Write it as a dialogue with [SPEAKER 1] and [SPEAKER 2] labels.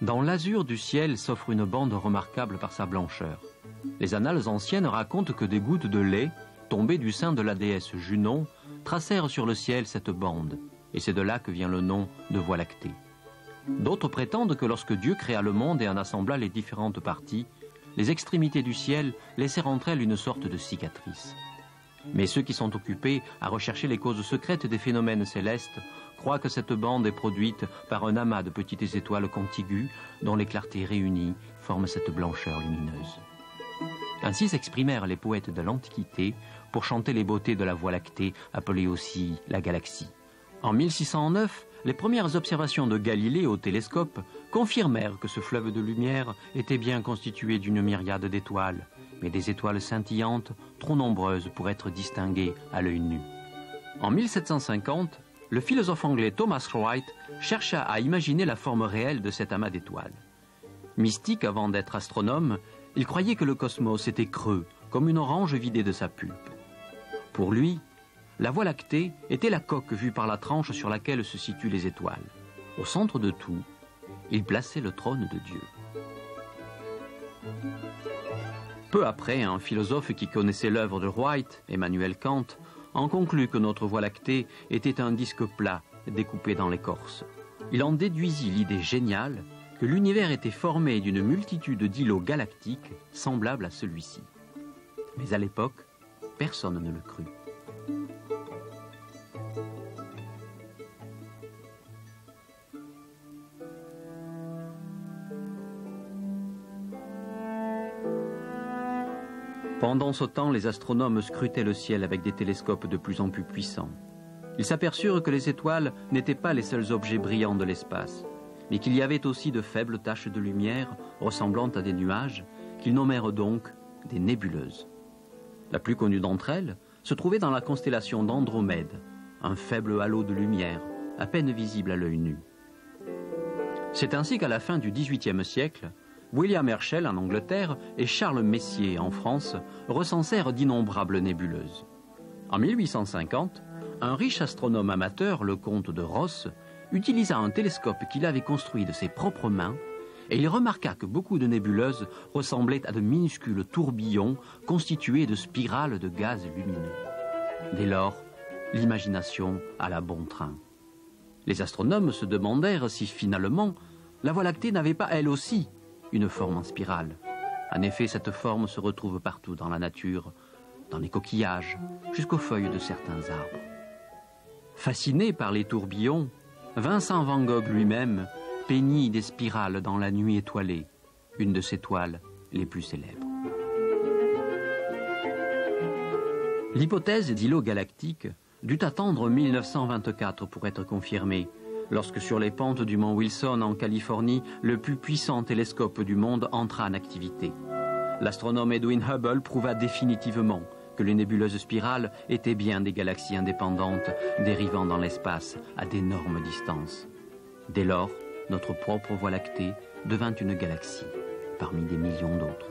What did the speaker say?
[SPEAKER 1] Dans l'azur du ciel s'offre une bande remarquable par sa blancheur. Les annales anciennes racontent que des gouttes de lait, tombées du sein de la déesse Junon, tracèrent sur le ciel cette bande, et c'est de là que vient le nom de Voie lactée. D'autres prétendent que lorsque Dieu créa le monde et en assembla les différentes parties, les extrémités du ciel laissèrent entre elles une sorte de cicatrice. Mais ceux qui sont occupés à rechercher les causes secrètes des phénomènes célestes croient que cette bande est produite par un amas de petites étoiles contiguës dont les clartés réunies forment cette blancheur lumineuse. Ainsi s'exprimèrent les poètes de l'Antiquité pour chanter les beautés de la Voie lactée, appelée aussi la galaxie. En 1609, les premières observations de Galilée au télescope confirmèrent que ce fleuve de lumière était bien constitué d'une myriade d'étoiles, mais des étoiles scintillantes trop nombreuses pour être distinguées à l'œil nu. En 1750, le philosophe anglais Thomas Wright chercha à imaginer la forme réelle de cet amas d'étoiles. Mystique avant d'être astronome, il croyait que le cosmos était creux, comme une orange vidée de sa pulpe. Pour lui, la Voie lactée était la coque vue par la tranche sur laquelle se situent les étoiles. Au centre de tout, il plaçait le trône de Dieu. Peu après, un philosophe qui connaissait l'œuvre de Wright, Emmanuel Kant, en conclut que notre Voie lactée était un disque plat découpé dans l'écorce. Il en déduisit l'idée géniale que l'univers était formé d'une multitude d'îlots galactiques semblables à celui-ci. Mais à l'époque, personne ne le crut. Pendant ce temps, les astronomes scrutaient le ciel avec des télescopes de plus en plus puissants. Ils s'aperçurent que les étoiles n'étaient pas les seuls objets brillants de l'espace, mais qu'il y avait aussi de faibles taches de lumière ressemblant à des nuages, qu'ils nommèrent donc des nébuleuses. La plus connue d'entre elles se trouvait dans la constellation d'Andromède, un faible halo de lumière, à peine visible à l'œil nu. C'est ainsi qu'à la fin du XVIIIe siècle, William Herschel en Angleterre et Charles Messier en France recensèrent d'innombrables nébuleuses. En 1850, un riche astronome amateur, le comte de Rosse, utilisa un télescope qu'il avait construit de ses propres mains et il remarqua que beaucoup de nébuleuses ressemblaient à de minuscules tourbillons constitués de spirales de gaz lumineux. Dès lors, l'imagination alla bon train. Les astronomes se demandèrent si finalement la Voie lactée n'avait pas elle aussi une forme en spirale. En effet, cette forme se retrouve partout dans la nature, dans les coquillages, jusqu'aux feuilles de certains arbres. Fasciné par les tourbillons, Vincent van Gogh lui-même peignit des spirales dans la nuit étoilée, une de ses toiles les plus célèbres. L'hypothèse d'îlots galactiques dut attendre 1924 pour être confirmée, lorsque sur les pentes du mont Wilson en Californie, le plus puissant télescope du monde entra en activité. L'astronome Edwin Hubble prouva définitivement que les nébuleuses spirales étaient bien des galaxies indépendantes dérivant dans l'espace à d'énormes distances. Dès lors, notre propre Voie lactée devint une galaxie parmi des millions d'autres.